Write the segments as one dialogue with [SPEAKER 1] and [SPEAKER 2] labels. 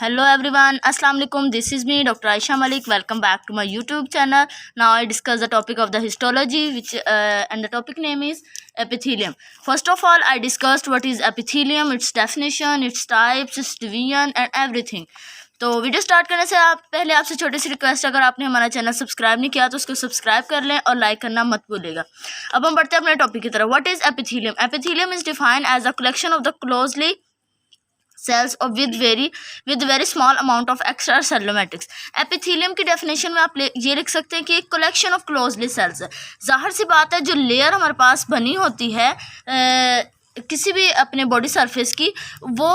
[SPEAKER 1] Hello everyone, Assalamu alaikum. This is me, Dr. Aisha Malik. Welcome back to my YouTube channel. Now I discuss the topic of the histology, and the topic name is epithelium. First of all, I discussed what is epithelium, its definition, its types, its division, and everything. तो video start करने से पहले आपसे छोटी सी request, अगर आपने हमारा channel subscribe नहीं किया तो उसको सब्सक्राइब कर लें और लाइक करना मत भूलिएगा। अब हम बढ़ते हैं अपने टॉपिक की तरफ। What is epithelium? Epithelium is defined as a collection of the closely cells और with very small amount of extra cellular matrix. Epithelium की डेफिनेशन में आप ये लिख सकते हैं कि एक कलेक्शन ऑफ क्लोजली सेल्स है। जाहिर सी बात है, जो लेयर हमारे पास बनी होती है किसी भी अपने बॉडी सरफेस की, वो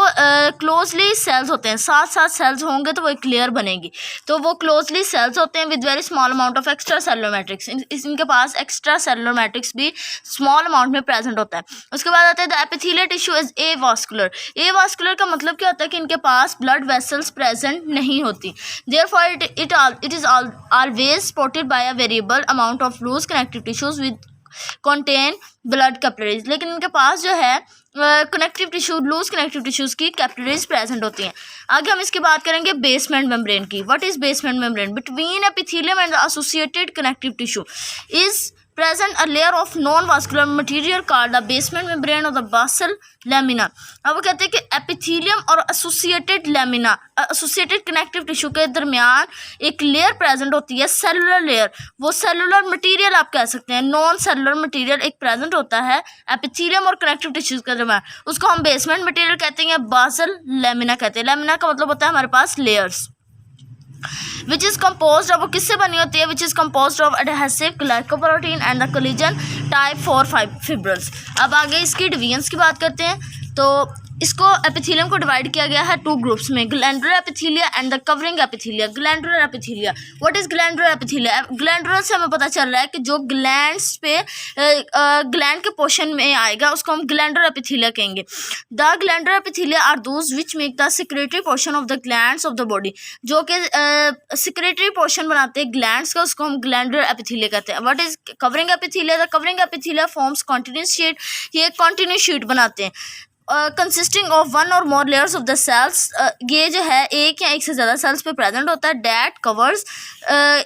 [SPEAKER 1] क्लोजली सेल्स होते हैं। साथ साथ सेल्स होंगे तो वो एक लेयर बनेगी, तो वो क्लोजली सेल्स होते हैं with very small amount of extra cellular matrix. इनके पास एक्स्ट्रा सेलुलर मैट्रिक्स भी स्मॉल अमाउंट में प्रेजेंट होता है। उसके बाद आता है the epithelial tissue is avascular. Avascular का मतलब क्या होता है कि इनके पास ब्लड वेसल्स प्रेजेंट नहीं होती। Therefore it is always supported by a variable amount of loose connective tissues with contain blood capillaries. लेकिन इनके पास जो है connective tissue, loose connective tissues की कैपिलरीज प्रेजेंट होती हैं। आगे हम इसकी बात करेंगे बेसमेंट मेम्ब्रेन की। What is basement membrane? Between epithelium and the associated connective tissue is present a layer of non-vascular material called the basement membrane of the basal lamina। अब वो कहते हैं कि एपिथेलियम और associated lamina, associated connective tissue के दरमियान एक layer present होती है, सेलुलर लेयर। वो सेलुलर मटेरियल आप कह सकते हैं, नॉन सेलुलर मटेरियल एक प्रेजेंट होता है एपिथेलियम और कनेक्टिव टिश्यूज के दरमियान। उसको हम बेसमेंट मटेरियल कहते हैं, बासल लैमिना कहते हैं। लैमिना का मतलब होता है हमारे पास लेयर्स। विच इज़ कम्पोज, अब वो किससे बनी होती है? Which is compose of adhesive glycoprotein and the collagen type 4 fibrils. अब आगे इसकी डिवीजन्स की बात करते हैं। तो इसको एपिथेलियम को डिवाइड किया गया है 2 ग्रुप्स में, glandular epithelia and the covering epithelia. Glandular epithelia, what is glandular epithelia? Glandular से हमें पता चल रहा है कि जो ग्लैंड्स पे ग्लैंड के पोर्शन में आएगा उसको हम ग्लैंडुलर एपिथेलिया कहेंगे। The glandular epithelia are those which make the secretory portion of the glands of the body. जो कि सेक्रेटरी पोर्शन बनाते हैं ग्लैंड्स का, उसको हम ग्लैंडुलर एपिथेलिया कहते हैं। What is covering epithelia? The covering epithelia forms continuous sheet. ये कॉन्टिन्यूस शीट बनाते हैं कंसिस्टिंग ऑफ 1 और मोर लेयर्स ऑफ द सेल्स। ये जो है एक या एक से ज़्यादा सेल्स पे प्रेजेंट होता है। That covers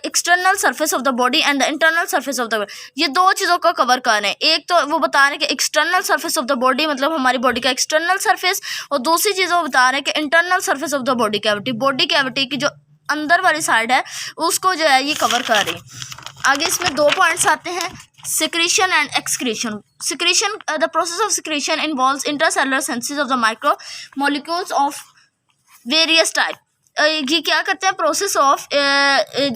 [SPEAKER 1] external surface of the body and the internal surface of the body. ये 2 चीज़ों का कवर कर रहे हैं। एक तो वो बता रहे हैं कि external surface of the body मतलब हमारी बॉडी का एक्सटर्नल सरफेस, और दूसरी चीज़ वो बता रहे हैं कि internal surface of the body cavity. Body cavity की जो अंदर वाली साइड है उसको जो है ये कवर कर रही है। आगे इसमें 2 पॉइंट्स आते हैं, secretion and excretion. Secretion, the process of secretion involves intracellular synthesis of the micromolecules of various type। ये क्या करते हैं? प्रोसेस ऑफ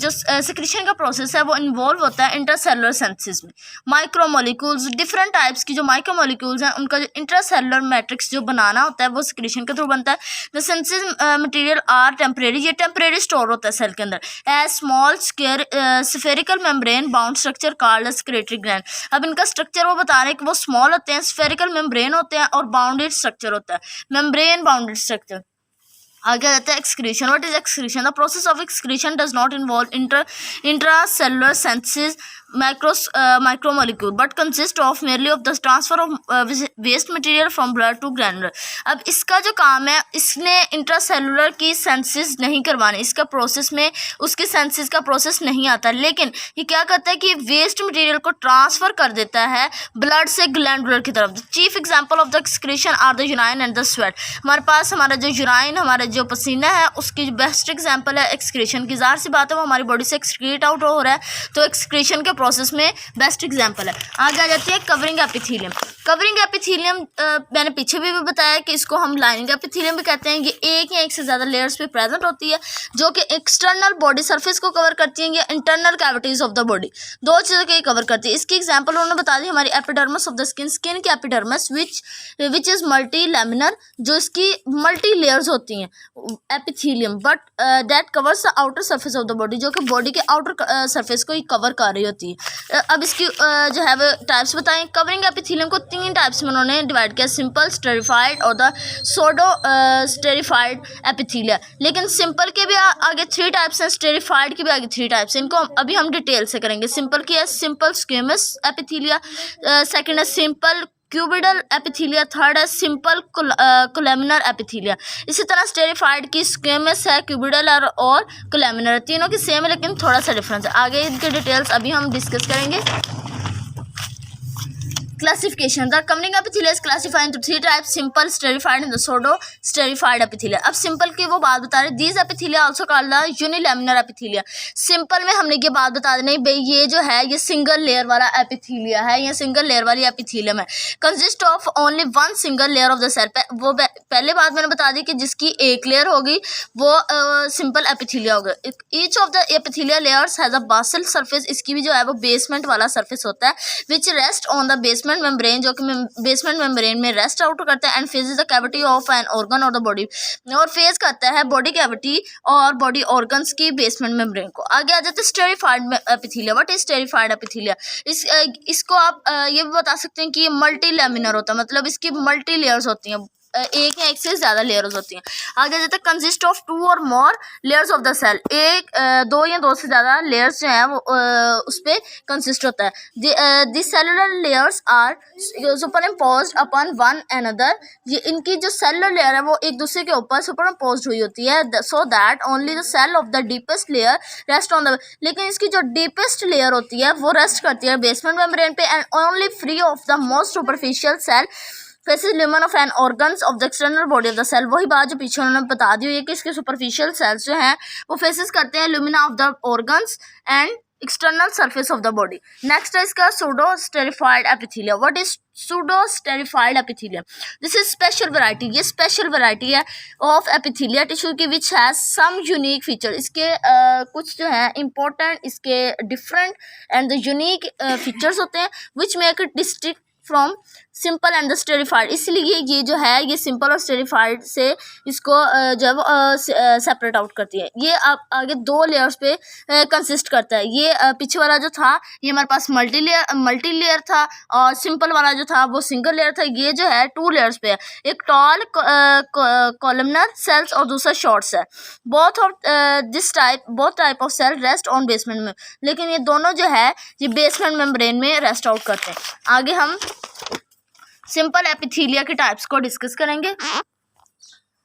[SPEAKER 1] जो सिक्रेशन का प्रोसेस है वो इन्वॉल्व होता है इंटरसेलुलर सिंथेसिस में। माइक्रोमोलिक्यूल्स, डिफरेंट टाइप्स की जो माइक्रोमोलिक्यूल्स हैं उनका जो इंटरसेलुलर मैट्रिक्स जो बनाना होता है वो सिक्रेशन के थ्रू बनता है। The synthesis material are temporary, ये टेम्परेरी स्टोर होता है सेल के अंदर as small spherical membrane bound structure called secretory gland. अब इनका स्ट्रक्चर वो बता रहे हैं कि वो स्मॉल होते हैं, स्फेरिकल मेम्ब्रेन होते हैं और बाउंडेड स्ट्रक्चर होता है, मेम्ब्रेन बाउंडेड स्ट्रक्चर। आगे आता है excretion. What is excretion? The process of excretion does not involve intracellular synthesis micromolecule but consist of merely of the transfer of waste material from blood to granular। अब इसका जो काम है, इसने intracellular की सेंसिस नहीं करवानी, इसका प्रोसेस में उसकी सेंसिस का प्रोसेस नहीं आता, लेकिन ये क्या करता है कि वेस्ट मटेरियल को ट्रांसफ़र कर देता है ब्लड से ग्लैंडुलर की तरफ। Chief example of the excretion are the urine and the sweat. हमारे पास हमारा जो यूराइन, हमारा जो पसीना है, उसकी बेस्ट एग्जाम्पल है एक्सक्रीशन की। ज़ाहिर सी बात है वो हमारी बॉडी से एक्सक्रीट आउट हो रहा है, तो एक्सक्रीशन के प्रोसेस में बेस्ट एग्जांपल है। आगे आ जाती है कवरिंग एपिथेलियम। कवरिंग एपिथेलियम मैंने पीछे भी बताया कि इसको हम लाइनिंग एपिथेलियम भी कहते हैं। ये एक या एक से ज़्यादा लेयर्स पे प्रेजेंट होती है जो कि एक्सटर्नल बॉडी सरफेस को कवर करती हैं या internal cavities of the body, 2 चीज़ों को कवर करती है। इसकी एग्जांपल उन्होंने बता दी हमारी epidermis of the skin, skin की epidermis which is multi laminar, जो इसकी मल्टी लेयर्स होती हैं epithelium, but that covers the outer surface of the body, जो कि बॉडी के आउटर सरफेस को ही कवर कर रही होती है। अब इसकी जो है वो टाइप्स बताएं। कवरिंग एपिथेलियम को 3 टाइप्स में उन्होंने डिवाइड किया, सिंपल, स्टेरिफाइड और द सोडो स्टेरिफाइड एपिथेलिया। लेकिन सिंपल के भी आगे 3 टाइप्स हैं, स्टेरिफाइड के भी आगे 3 टाइप्स हैं। इनको अभी हम डिटेल से करेंगे। सिंपल की है सिंपल स्क्वेमस एपिथेलिया, सेकंड है सिंपल क्यूबिडल एपिथीलिया, थर्ड है सिंपल कोलैमिनर एपिथीलिया। इसी तरह स्टेरिफाइड की स्क्वेमस है, क्यूबिडल और कोलैमिनर, तीनों की सेम है लेकिन थोड़ा सा डिफरेंस है। आगे इनके डिटेल्स अभी हम डिस्कस करेंगे। Classification: The accompanying epithelia is classified into three types: simple, stratified and the pseudo stratified epithelia। अब simple की वो बात बता रहे, these epithelia also called the unilaminar epithelia। simple में हमने ये बात बता देनी भाई, ये जो है ये सिंगल लेयर वाला एपिथीलिया है, ये सिंगल लेयर वाली एपिथीलियम है, consist of only one single layer of the cell. वो पहले बात मैंने बता दी कि जिसकी एक लेयर होगी वो सिंपल एपिथीलिया होगा। Each of the एपिथीलिया layers has a basal surface, इसकी भी जो है वो बेसमेंट वाला सरफेस होता है, which rest on the basement membrane, जो कि बेसमेंट मेम्ब्रेन में रेस्ट आउट करता है, and faces the cavity of an organ और द बॉडी, और फेज करता है बॉडी कैविटी और बॉडी ऑर्गन्स की बेसमेंट मेम्ब्रेन को। आगे आ जाते हैं stratified epithelia. What is stratified epithelia? इसको आप ये भी बता सकते हैं कि ये मल्टी लैमिनर होता है, मतलब इसकी मल्टी लेयर्स होती हैं, एक या एक से ज़्यादा लेयर्स होती हैं। आगे जाते हैं कंसिस्ट ऑफ टू और मोर लेयर्स ऑफ द सेल, दो या दो से ज़्यादा लेयर्स जो हैं वो उस पर कंसिस्ट होता है। The cellular layers are superimposed upon one another, ये इनकी जो सेलुलर लेयर है वो एक दूसरे के ऊपर सुपर इम्पोज्ड हुई होती है, so that only the cell of the deepest layer rest on the, लेकिन इसकी जो डीपेस्ट लेयर होती है वो रेस्ट करती है बेसमेंट मेम्ब्रेन पे, and only free of the most superficial cell faces lumen of an organs of the external body of the cell. वही बात जो पीछे उन्होंने बता दी हुई है कि इसके सुपरफिशियल सेल्स जो हैं वो फेसिस करते हैं lumina of the organs and external surface of the body. Next है इसका pseudo stratified epithelia. What is pseudo stratified epithelia? This is special variety, ये स्पेशल वैरायटी है ऑफ एपिथीलिया टिश्यू की which has some unique feature. इसके कुछ जो है important, इसके different and the unique features होते हैं which make it distinct from simple and the stratified, इसलिए ये जो है ये सिंपल और स्टेरिफाइड से इसको जो है वो सेपरेट आउट करती है। ये आप आगे दो लेयर्स पे कंसिस्ट करता है। ये पीछे वाला जो था ये हमारे पास मल्टी लेयर था, और सिंपल वाला जो था वो सिंगल लेयर था। ये जो है टू लेयर्स पे है, एक टॉल कॉलमनर सेल्स और दूसरा short cell. Both type of cell rest on basement में, लेकिन ये दोनों जो है ये बेसमेंट मेम्ब्रेन में रेस्ट आउट करते हैं। आगे हम सिंपल एपिथीलिया के टाइप्स को डिस्कस करेंगे।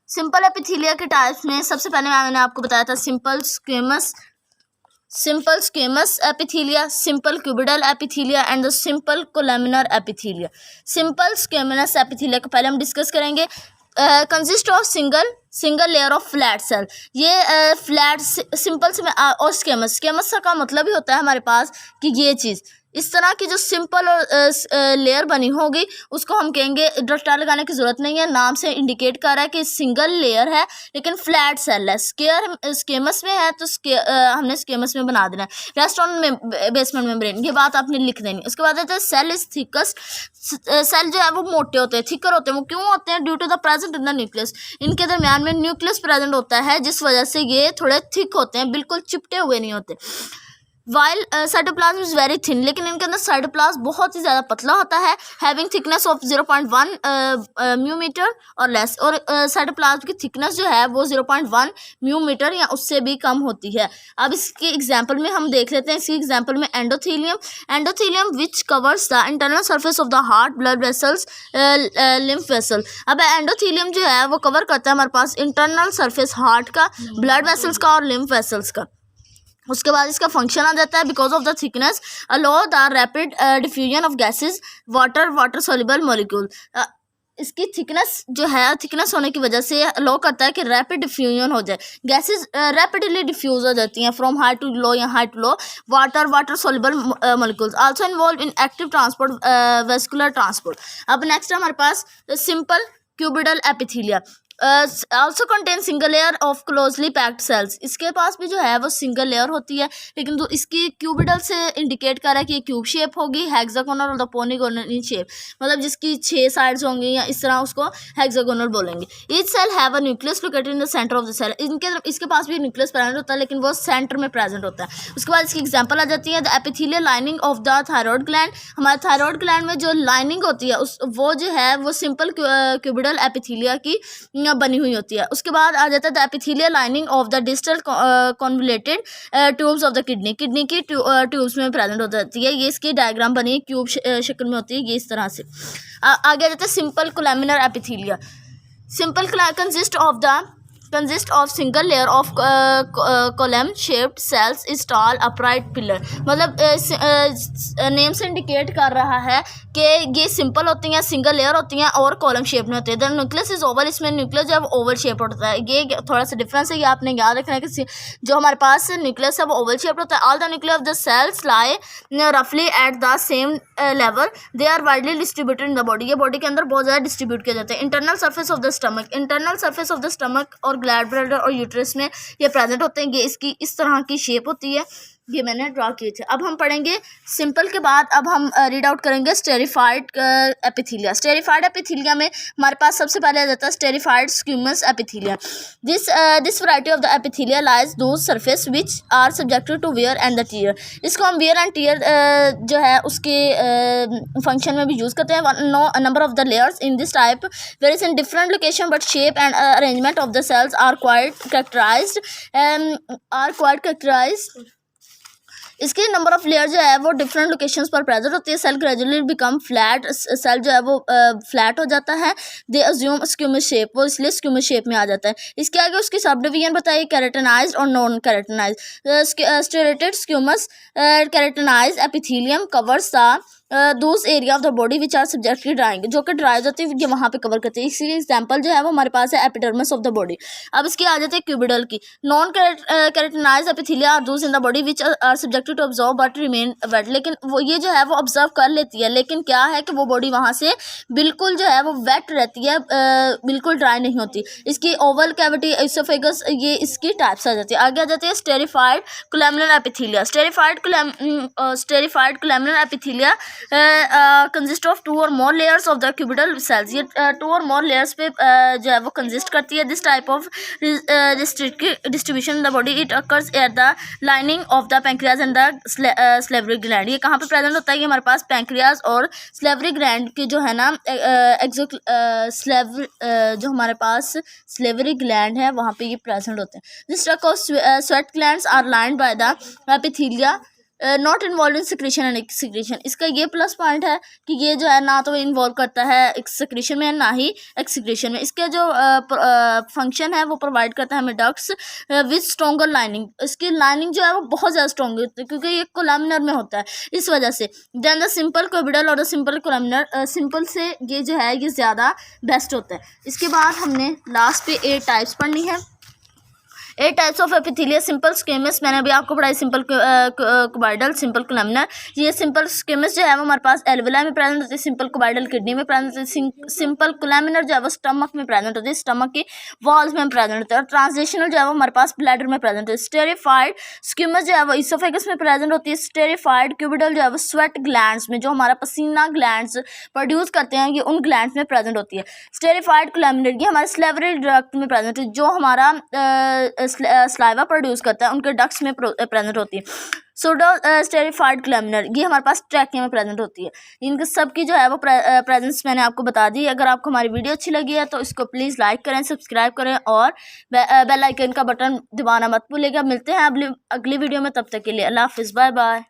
[SPEAKER 1] सिंपल एपिथीलिया के टाइप्स में सबसे पहले मैंने आपको बताया था simple squamous epithelia, simple cuboidal epithelia and the simple columnar epithelia. Simple squamous epithelia को पहले हम डिस्कस करेंगे। Consist of single layer of flat cell. ये फ्लैट सिंपल से और स्क्वेमस का मतलब ही होता है हमारे पास कि ये चीज़ इस तरह की जो सिंपल और लेयर बनी होगी उसको हम कहेंगे, डॉट लगाने की ज़रूरत नहीं है, नाम से इंडिकेट कर रहा है कि सिंगल लेयर है लेकिन फ्लैट सेल है। स्क्वेमस में है तो हमने स्क्वेमस में बना देना है, रेस्ट ऑन बेसमेंट मेम्ब्रेन, ये बात आपने लिख देनी। उसके बाद आता है सेल इज थिकस्ट। सेल जो है वो मोटे होते हैं, थिकर होते हैं। वो क्यों होते हैं? Due to the present in the nucleus, इनके दरमियान में न्यूक्लियस प्रेजेंट होता है जिस वजह से ये थोड़े थिक होते हैं, बिल्कुल चिपटे हुए नहीं होते। While cytoplasm is very thin, लेकिन इनके अंदर साइटोप्लाज्म बहुत ही ज़्यादा पतला होता है, हैविंग थिकनेस ऑफ 0.1 म्यूमीटर और लेस, और साइटोप्लाज्म की थिकनेस जो है वो 0.1 म्यूमीटर या उससे भी कम होती है। अब इसकी एग्जांपल में हम देख लेते हैं। इसकी एग्जांपल में endothelium which covers the internal surface of the heart, blood vessels, lymph vessel. अब एंडोथेलियम जो है वो कवर करता है हमारे पास इंटरनल सरफेस हार्ट का, ब्लड वेसल्स का और लिम्फ वेसल्स का। उसके बाद इसका फंक्शन आ जाता है because of the thickness aloe the rapid diffusion of gases, water soluble molecule. इसकी थिकनेस जो है, थिकनेस होने की वजह से अलो करता है कि रैपिड डिफ्यूजन हो जाए, गैसेज रैपिडली डिफ्यूज हो जाती हैं फ्रॉम हाई टू लो या high to low. Water soluble molecules also involve in active transport, vascular transport. अब नेक्स्ट हमारे पास simple cuboidal epithelia also contain single layer of closely packed cells। इसके पास भी जो है वो सिंगल लेयर होती है, लेकिन तो इसकी क्यूबिडल से इंडिकेट कर रहा है कि ये क्यूब शेप होगी, हेक्सागोनल और पोलीगोनल इन शेप, मतलब जिसकी 6 साइड्स होंगी या इस तरह उसको हेक्सागोनल बोलेंगे। Each cell have a nucleus located in the centre of the cell. इसके पास भी न्यूक्लियस प्रेजेंट होता है लेकिन वो सेंटर में प्रेजेंट होता है। उसके बाद इसकी एग्जाम्पल आ जाती है the epithelial lining of the thyroid gland. हमारे थायरॉयड ग्लैंड में जो लाइनिंग होती है वो जो है वो सिंपल क्यूबिडल एपिथेलिया की बनी हुई होती है। उसके बाद आ जाता है the epithelial lining of the distal convoluted tubes of the kidney की ट्यूब्स में प्रेजेंट हो जाती है। ये इसकी डायग्राम बनी क्यूब शक्ल में होती है, ये इस तरह से। आगे आ जाता है simple columnar epithelia. Simple consist of single layer of column shaped cells is tall upright pillar। मतलब नेम से इंडिकेट कर रहा है कि ये सिंपल होती हैं, सिंगल लेयर होती हैं और कॉलम शेप में होती है। द न्यूक्लियस इज ओवल, इसमें न्यूक्लियस जो है वो ओवल शेप होता है। ये थोड़ा सा डिफरेंस है, ये आपने याद रखना है कि जो हमारे पास न्यूक्लियस है वो ओवल शेप होता है। All the nucleus of the cells lie रफली at the same level, they are widely distributed in the body. ये बॉडी के अंदर बहुत ज़्यादा डिस्ट्रीब्यूट किए जाते हैं। Internal surface of the stomach और ग्लैड ब्लैडर और यूट्रस में ये प्रेजेंट होते हैं। ये इसकी इस तरह की शेप होती है, ये मैंने ड्रा किए थे। अब हम पढ़ेंगे सिंपल के बाद अब हम रीड आउट करेंगे स्टेरिफाइड एपिथेलिया। स्टेरिफाइड एपिथेलिया में हमारे पास सबसे पहले आ जाता है stratified squamous epithelia. This variety of the epithelia lies those surface which are subjected to wear and the tear. इसको हम वियर एंड टीयर जो है उसके फंक्शन में भी यूज़ करते हैं। No number of the layers in this type varies in different location but shape and arrangement of the cells are quite characterised. इसकी नंबर ऑफ लेयर जो है वो डिफरेंट लोकेशंस पर प्रेजेंट होती है। Cell gradually become flat, cell जो है वो फ्लैट हो जाता है। दे अज्यूम स्क्यूमस शेप, वो इसलिए स्क्यूमस शेप में आ जाता है। इसके आगे उसकी सब डिवीजन बताइए, कैरेटनाइज्ड और non keratinized. Stratified squamous keratinized epithelium covers the those area of the body which are subjectly drying, जो कि ड्राई होती है ये वहाँ पे कवर करती है। इसकी एग्जांपल जो है वो हमारे पास है एपिडर्मिस ऑफ द बॉडी। अब इसकी आ जाती है क्यूबिडल की। Non keratinized epithelia are those in the body which are subjected to observe but remain wet. लेकिन वो ये जो है वो ऑब्जर्व कर लेती है, लेकिन क्या है कि वो बॉडी वहाँ से बिल्कुल जो है वो वेट रहती है, बिल्कुल ड्राई नहीं होती। इसकी ओवल कैविटी, इसोफेगस, ये इसकी टाइप्स आ जाती है। आगे आ जाती है stratified columnar epithelia. Stratified columnar epithelia consist of 2 or more layers of the cubital cells। ये 2 or more layers पे जो है वो कंसिस्ट करती है। This type of distribution in the body it occurs at the lining of the pancreas and the salivary gland. ये कहाँ पे प्रेजेंट होता है? ये हमारे पास पैंक्रियाज और स्लेवरी ग्लैंड की जो है ना जो हमारे पास स्लेवरी ग्लैंड है वहाँ पे ये प्रेजेंट होते हैं। This truck of sweat glands are lined by the epithelia not involve in secretion and excretion. इसका ये प्लस पॉइंट है कि ये जो है ना तो इन्वॉल्व करता है सिक्रेशन में ना ही एक्सक्रीशन में। इसका जो फंक्शन है वो प्रोवाइड करता है हमें डक्ट्स विद स्ट्रॉन्गर लाइनिंग। इसकी लाइनिंग जो है वो बहुत ज़्यादा स्ट्रॉन्ग होती है क्योंकि ये कोलैमिनर में होता है, इस वजह से। देन द सिंपल क्यूबिडल और द सिंपल कोलैमिनर, सिंपल से ये जो है ये ज़्यादा बेस्ट होता है। इसके बाद हमने लास्ट पे 8 टाइप्स पढ़नी है। 8 types of epithelia. Simple squamous मैंने अभी आपको पढ़ाई, सिंपल क्यूबाइडल, सिंपल कोलैमिनर। ये सिंपल स्क्वेमस जो है वो हमारे पास एल्वेला में प्रेजेंट होती है, सिंपल क्यूबाइडल किडनी में प्रेजेंट होती है, सिंपल कोलैमिनर जो है वो स्टमक में प्रेजेंट होती है, स्टमक की वॉल्स में प्रेजेंट होता है, और ट्रांसलेशनल जो है वो हमारे पास ब्लैडर में प्रेजेंट होती है। स्टेरिफाइड स्क्वेमस जो है वो इसोफेगस में प्रेजेंट होती है। स्टेरिफाइड क्यूबिडल जो है वो स्वेट ग्लैंड्स में, जो हमारा पसीना ग्लैंड्स प्रोड्यूस करते हैं, ये उन ग्लैंड्स में प्रेजेंट होती है। स्टेरिफाइड कोलैमिनर ये हमारे स्लेवरी डक्ट में प्रेजेंट है, जो हमारा स्लाइवा प्रोड्यूस करता है, उनके डक्ट्स में प्रेजेंट होती है। सूडो स्टेरिफाइड कोलैमिनर ये हमारे पास ट्रैकिया में प्रेजेंट होती है। इनके सब की जो है वो प्रेजेंस मैंने आपको बता दी। अगर आपको हमारी वीडियो अच्छी लगी है तो इसको प्लीज़ लाइक करें, सब्सक्राइब करें और बेल आइकन का बटन दबाना मत भूलिएगा। मिलते हैं अगली वीडियो में, तब तक के लिए अल्लाह हाफिज़, बाय बाय।